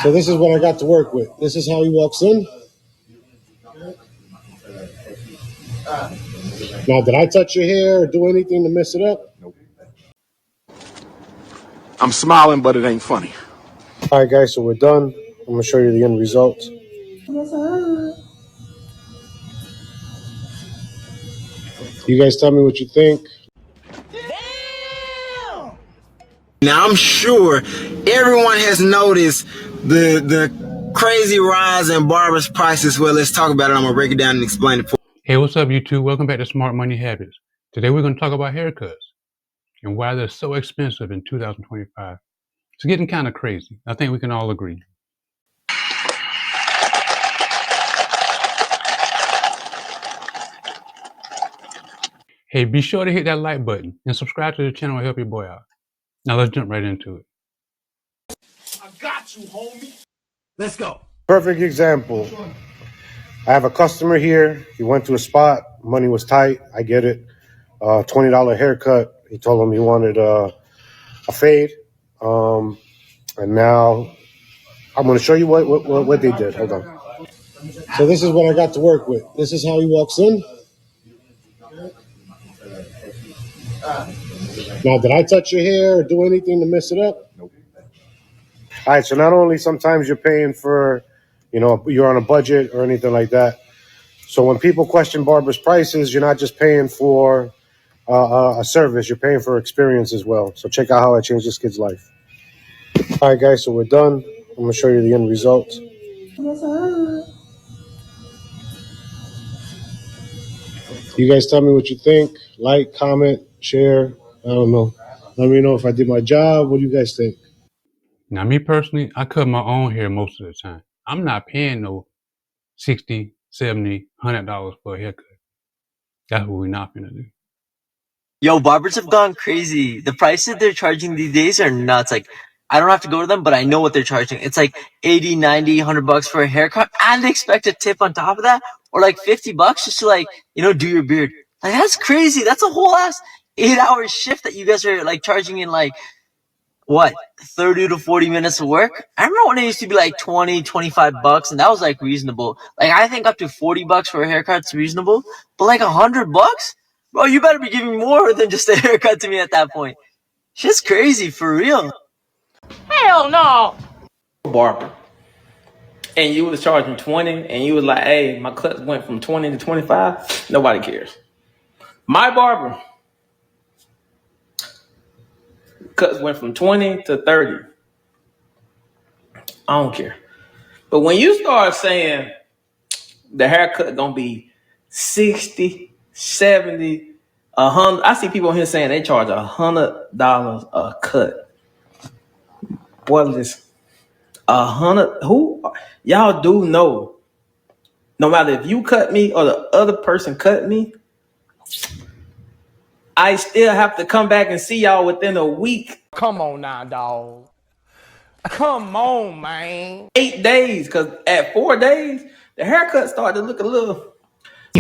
So this is what I got to work with. This is how he walks in. Now, did I touch your hair or do anything to mess it up? Nope. I'm smiling, but it ain't funny. All right, guys, so we're done. I'm going to show you the end result. You guys tell me what you think. Now, I'm sure everyone has noticed the crazy rise in barbers' prices. Well, let's talk about it. I'm going to break it down and explain it for you. Hey, what's up, YouTube? Welcome back to Smart Money Habits. Today we're going to talk about haircuts and why they're so expensive in 2025. It's getting kind of crazy. I think we can all agree. Hey, be sure to hit that like button and subscribe to the channel to help your boy out. Now let's jump right into it. I got you, homie. Let's go. Perfect example. I have a customer here. He went to a spot. Money was tight. I get it. $20 haircut. He told him he wanted a fade. And now I'm going to show you what they did. Hold on. So this is what I got to work with. This is how he walks in. Now, did I touch your hair or do anything to mess it up? Nope. All right, so not only sometimes you're paying for, you're on a budget or anything like that. So when people question barbers' prices, you're not just paying for a service, you're paying for experience as well. So check out how I changed this kid's life. All right, guys, so we're done. I'm going to show you the end result. You guys tell me what you think. Like, comment, share. I don't know. Let me know if I did my job. What do you guys think? Now, me personally, I cut my own hair most of the time. I'm not paying no $60, $70, $100 for a haircut. That's what we're not going to do. Yo, barbers have gone crazy. The prices they're charging these days are nuts. Like, I don't have to go to them, but I know what they're charging. It's like 80, 90, $100 for a haircut, and they expect a tip on top of that, or like $50 just to like, do your beard. Like, that's crazy. That's a whole ass 8-hour shift that you guys are like charging in like, what, 30 to 40 minutes of work? I remember when it used to be like 20, $25, and that was like reasonable. Like, I think up to $40 for a haircut's reasonable, but like $100? Bro, you better be giving more than just a haircut to me at that point. Shit's crazy, for real. Hell no. Barber. And you was charging 20 and you was like, hey, my cuts went from 20 to 25. Nobody cares. My barber cuts went from 20 to 30. I don't care. But when you start saying the haircut gonna be 60, 70, 100, I see people in here saying they charge $100 a cut. What is this? 100? Who? Y'all do know, no matter if you cut me or the other person cut me, I still have to come back and see y'all within a week. Come on now, dog. Come on, man. 8 days, because at 4 days, the haircut started to look a little...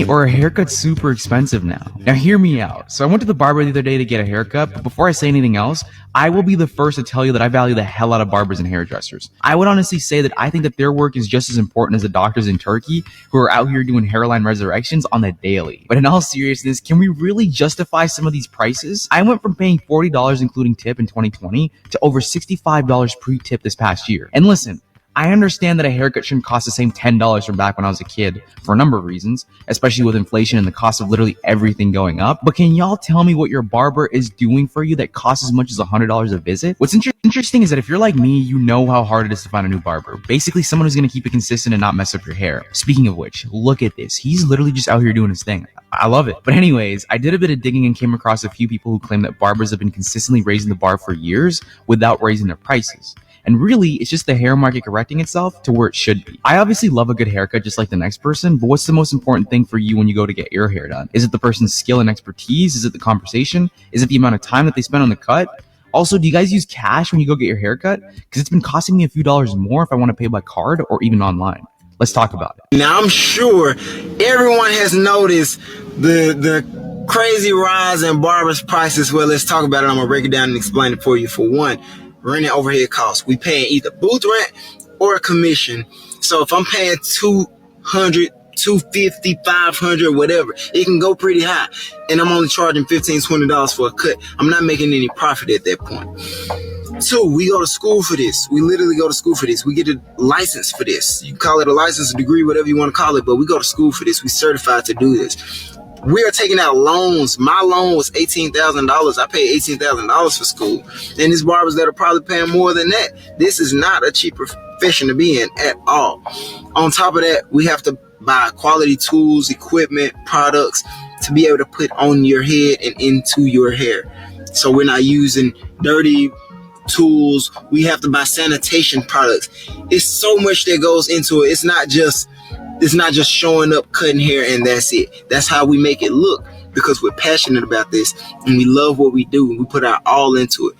Or a haircut's super expensive now. Now hear me out. So I went to the barber the other day to get a haircut, but before I say anything else, I will be the first to tell you that I value the hell out of barbers and hairdressers. I would honestly say that I think that their work is just as important as the doctors in Turkey who are out here doing hairline resurrections on the daily. But in all seriousness, can we really justify some of these prices? I went from paying $40 including tip in 2020 to over $65 pre-tip this past year. And listen, I understand that a haircut shouldn't cost the same $10 from back when I was a kid for a number of reasons, especially with inflation and the cost of literally everything going up. But can y'all tell me what your barber is doing for you that costs as much as $100 a visit? What's interesting is that if you're like me, you know how hard it is to find a new barber. Basically, someone who's going to keep it consistent and not mess up your hair. Speaking of which, look at this. He's literally just out here doing his thing. I love it. But anyways, I did a bit of digging and came across a few people who claim that barbers have been consistently raising the bar for years without raising their prices. And really, it's just the hair market correcting itself to where it should be. I obviously love a good haircut just like the next person, but what's the most important thing for you when you go to get your hair done? Is it the person's skill and expertise? Is it the conversation? Is it the amount of time that they spend on the cut? Also, do you guys use cash when you go get your haircut? Because it's been costing me a few dollars more if I want to pay by card or even online. Let's talk about it. Now, I'm sure everyone has noticed the crazy rise in barbers' prices. Well, let's talk about it. I'm going to break it down and explain it for you. For one, rent and overhead costs. We paying either booth rent or a commission. So if I'm paying 200, 250, 500, whatever, it can go pretty high. And I'm only charging $15, $20 for a cut. I'm not making any profit at that point. Two, we go to school for this. We literally go to school for this. We get a license for this. You can call it a license, a degree, whatever you want to call it, but we go to school for this. We certified to do this. We are taking out loans. My loan was $18,000. I paid $18,000 for school. And there's barbers that are probably paying more than that. This is not a cheap profession to be in at all. On top of that, we have to buy quality tools, equipment, products to be able to put on your head and into your hair. So we're not using dirty tools. We have to buy sanitation products. It's so much that goes into it. It's not just showing up, cutting hair, and that's it. That's how we make it look, because we're passionate about this and we love what we do and we put our all into it.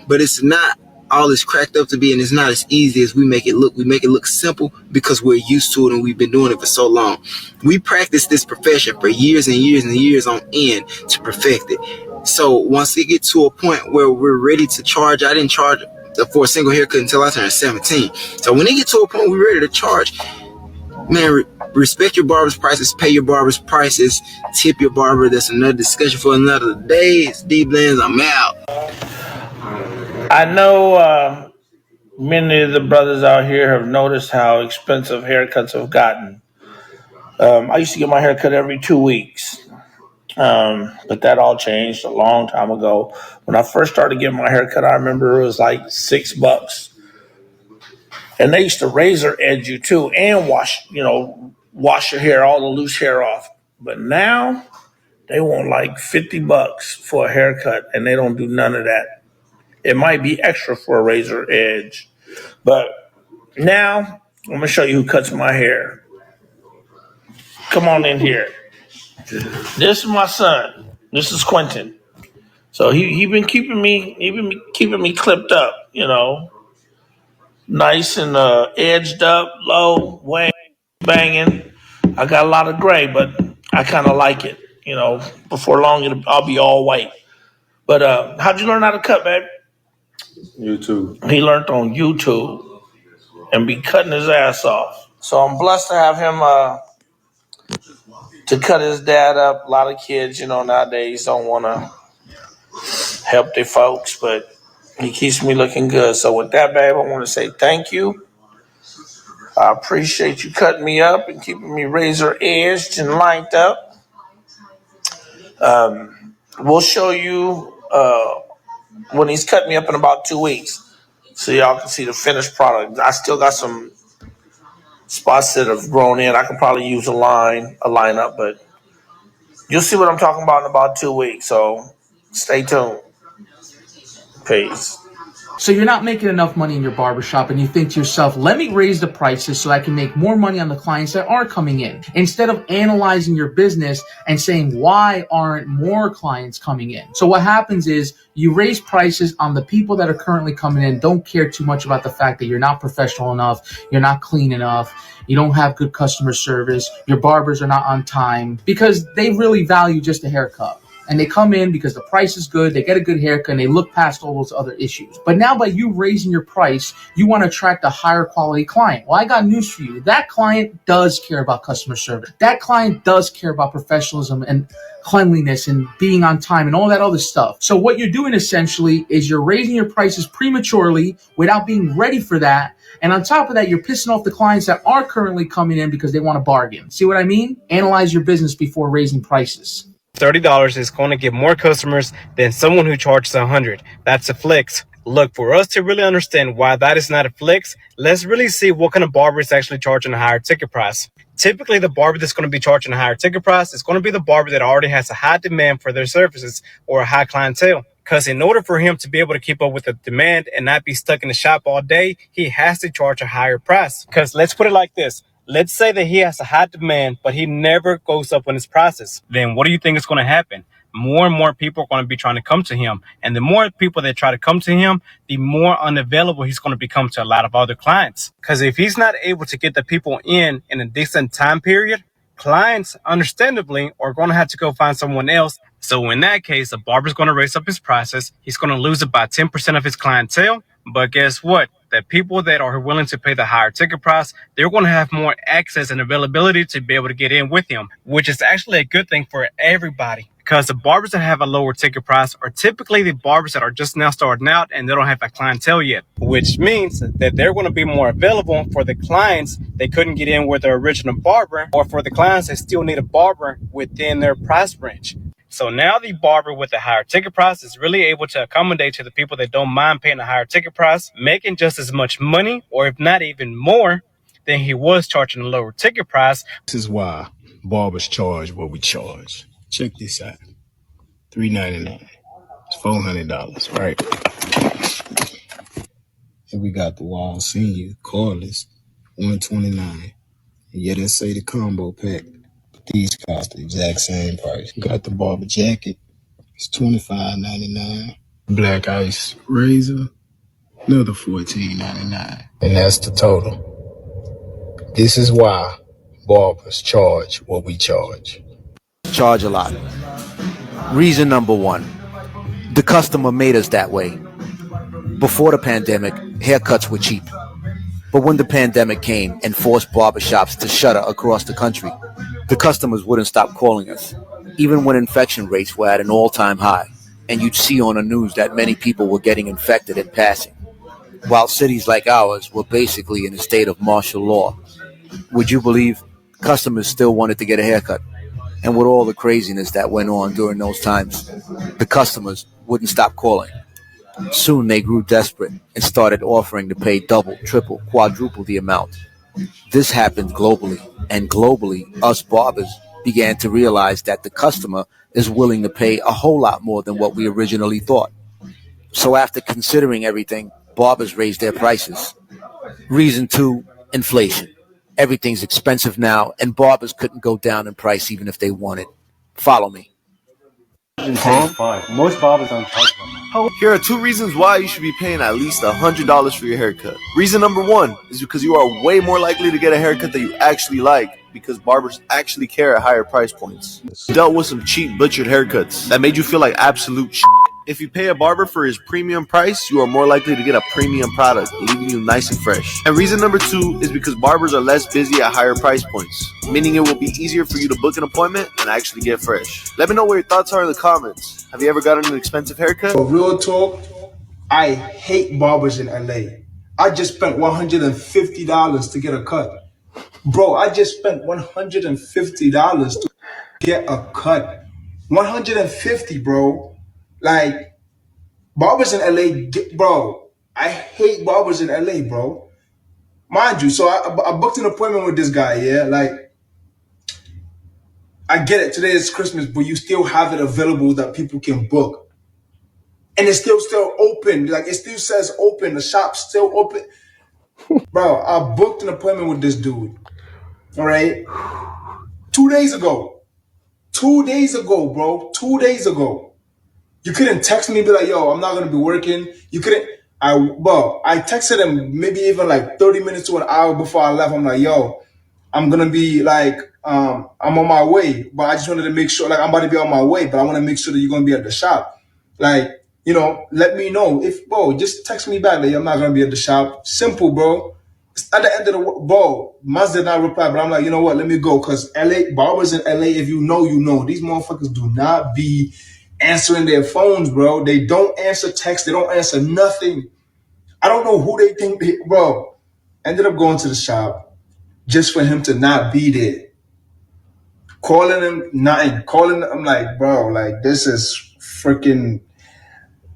But it's not all it's cracked up to be, and it's not as easy as we make it look. We make it look simple because we're used to it and we've been doing it for so long. We practiced this profession for years and years and years on end to perfect it. So once it gets to a point where we're ready to charge, I didn't charge for a single haircut until I turned 17. So when they get to a point we're ready to charge, man, respect your barber's prices, pay your barber's prices, tip your barber. That's another discussion for another day. It's D-Blends. I'm out. I know many of the brothers out here have noticed how expensive haircuts have gotten. I used to get my haircut every 2 weeks. But that all changed a long time ago. When I first started getting my haircut, I remember it was like $6. And they used to razor edge you too and wash your hair, all the loose hair off. But now they want like $50 for a haircut and they don't do none of that. It might be extra for a razor edge. But now I'm gonna show you who cuts my hair. Come on in here. This is my son. This is Quentin. So he been keeping me clipped up, nice and edged up, low, wang, banging. I got a lot of gray, but I kind of like it. Before long I'll be all white. But how'd you learn how to cut, babe? YouTube. He learned on YouTube and be cutting his ass off. So I'm blessed to have him to cut his dad up. A lot of kids, nowadays don't want to help their folks, but he keeps me looking good. So with that, babe, I want to say thank you. I appreciate you cutting me up and keeping me razor edged and lined up. We'll show you when he's cutting me up in about 2 weeks, so y'all can see the finished product. I still got some spots that have grown in. I could probably use a lineup, but you'll see what I'm talking about in about 2 weeks. So stay tuned. Peace. So you're not making enough money in your barbershop and you think to yourself, let me raise the prices so I can make more money on the clients that are coming in. Instead of analyzing your business and saying, why aren't more clients coming in? So what happens is you raise prices on the people that are currently coming in, don't care too much about the fact that you're not professional enough, you're not clean enough, you don't have good customer service, your barbers are not on time, because they really value just a haircut. And they come in because the price is good, they get a good haircut, and they look past all those other issues. But now by you raising your price, you want to attract a higher quality client. Well, I got news for you. That client does care about customer service. That client does care about professionalism and cleanliness and being on time and all that other stuff. So what you're doing essentially is you're raising your prices prematurely without being ready for that. And on top of that, you're pissing off the clients that are currently coming in because they want to bargain. See what I mean? Analyze your business before raising prices. $30 is going to get more customers than someone who charges $100. That's a flex. Look, for us to really understand why that is not a flex, let's really see what kind of barber is actually charging a higher ticket price. Typically, the barber that's going to be charging a higher ticket price is going to be the barber that already has a high demand for their services or a high clientele. Because in order for him to be able to keep up with the demand and not be stuck in the shop all day, he has to charge a higher price. Because let's put it like this. Let's say that he has a high demand, but he never goes up on his prices. Then what do you think is going to happen? More and more people are going to be trying to come to him. And the more people that try to come to him, the more unavailable he's going to become to a lot of other clients. Because if he's not able to get the people in a decent time period, clients, understandably, are going to have to go find someone else. So in that case, the barber's going to raise up his prices. He's going to lose about 10% of his clientele. But guess what? The people that are willing to pay the higher ticket price, they're going to have more access and availability to be able to get in with him, which is actually a good thing for everybody. Because the barbers that have a lower ticket price are typically the barbers that are just now starting out and they don't have a clientele yet, which means that they're going to be more available for the clients that couldn't get in with their original barber, or for the clients that still need a barber within their price range. So now the barber with the higher ticket price is really able to accommodate to the people that don't mind paying a higher ticket price, making just as much money, or if not even more, than he was charging a lower ticket price. This is why barbers charge what we charge. Check this out. $3.99. It's $400, right? And we got the Wall Senior cordless, $129. Yeah, they say the combo pack. But these cost the exact same price. We got the barber jacket. It's $25.99. Black Ice razor, another $14.99. And that's the total. This is why barbers charge what we charge. Charge a lot. Reason number one, the customer made us that way. Before the pandemic, haircuts were cheap. But when the pandemic came and forced barbershops to shutter across the country, the customers wouldn't stop calling us, even when infection rates were at an all-time high, and you'd see on the news that many people were getting infected and passing, while cities like ours were basically in a state of martial law. Would you believe customers still wanted to get a haircut? And with all the craziness that went on during those times, the customers wouldn't stop calling. Soon they grew desperate and started offering to pay double, triple, quadruple the amount. This happened globally, and globally, us barbers began to realize that the customer is willing to pay a whole lot more than what we originally thought. So after considering everything, barbers raised their prices. Reason two, inflation. Everything's expensive now, and barbers couldn't go down in price even if they wanted. Follow me. Most barbers don't charge them. Here are 2 reasons why you should be paying at least $100 for your haircut. Reason number 1 is because you are way more likely to get a haircut that you actually like, because barbers actually care at higher price points. You dealt with some cheap butchered haircuts that made you feel like absolute shit. If you pay a barber for his premium price, you are more likely to get a premium product, leaving you nice and fresh. And reason number 2 is because barbers are less busy at higher price points, meaning it will be easier for you to book an appointment and actually get fresh. Let me know what your thoughts are in the comments. Have you ever gotten an expensive haircut? Real talk, I hate barbers in LA. I just spent $150 to get a cut. Bro, I just spent $150 to get a cut. $150, bro. Like, barbers in LA, bro, I hate barbers in LA, bro. Mind you, so I booked an appointment with this guy, yeah? Like, I get it, today is Christmas, but you still have it available that people can book. And it's still open. Like, it still says open. The shop's still open. Bro, I booked an appointment with this dude. All right? 2 days ago. 2 days ago, bro. 2 days ago. You couldn't text me and be like, yo, I'm not going to be working. You couldn't. I texted him maybe even like 30 minutes to an hour before I left. I'm like, yo, I'm going to be like, I'm on my way. But I just wanted to make sure, like, I'm about to be on my way, but I want to make sure that you're going to be at the shop. Like, you know, let me know. If, bro, just text me back that I'm not going to be at the shop. Simple, bro. It's at the end of the, bro, Maz did not reply, but I'm like, you know what? Let me go. Because LA, barbers in LA, if you know, you know. These motherfuckers do not be answering their phones, bro. They don't answer text. They don't answer nothing. I don't know who they think they, bro. Ended up going to the shop just for him to not be there. Calling him, nothing. Calling him, I'm like, bro, like, this is freaking.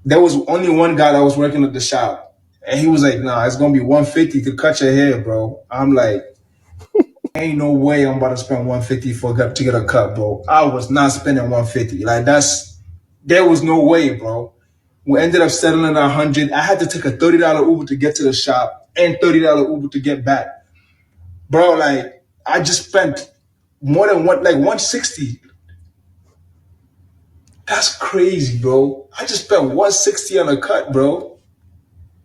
There was only one guy that was working at the shop. And he was like, nah, it's going to be $150 to cut your hair, bro. I'm like, ain't no way I'm about to spend $150 to get a cut, bro. I was not spending $150. Like, there was no way, bro. We ended up settling at $100. I had to take a $30 Uber to get to the shop and $30 Uber to get back. Bro, like, I just spent more than $160. That's crazy, bro. I just spent $160 on a cut, bro.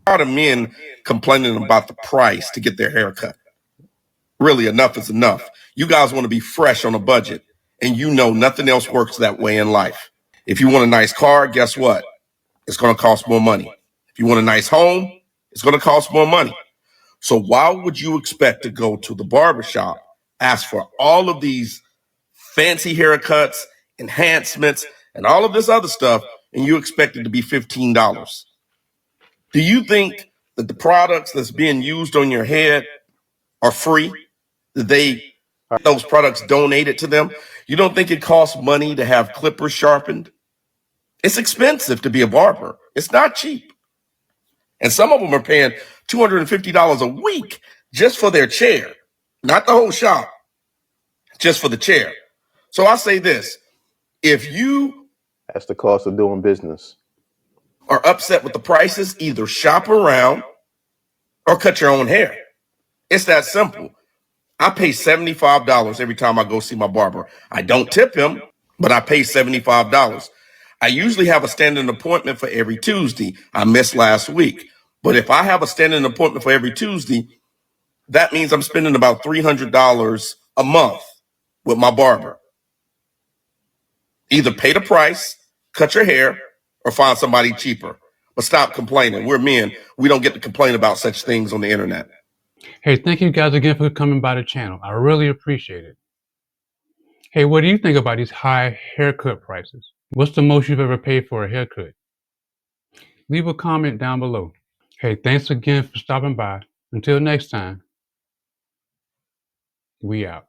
A lot of men complaining about the price to get their hair cut. Really, enough is enough. You guys want to be fresh on a budget, and you know nothing else works that way in life. If you want a nice car, guess what? It's going to cost more money. If you want a nice home, It's going to cost more money. So why would you expect to go to the barbershop, ask for all of these fancy haircuts, enhancements, and all of this other stuff, and you expect it to be $15? Do you think that the products that's being used on your head are free? That those products donated to them? You don't think it costs money to have clippers sharpened? It's expensive to be a barber. It's not cheap. And some of them are paying $250 a week just for their chair, not the whole shop, just for the chair. So I say this, if you That's the cost of doing business. are upset with the prices, either shop around or cut your own hair. It's that simple. I pay $75 every time I go see my barber. I don't tip him, but I pay $75. I usually have a standing appointment for every Tuesday. I missed last week. But if I have a standing appointment for every Tuesday, that means I'm spending about $300 a month with my barber. Either pay the price, cut your hair, or find somebody cheaper. But stop complaining. We're men. We don't get to complain about such things on the internet. Hey, thank you guys again for coming by the channel. I really appreciate it. Hey, what do you think about these high haircut prices? What's the most you've ever paid for a haircut? Leave a comment down below. Hey, thanks again for stopping by. Until next time, we out.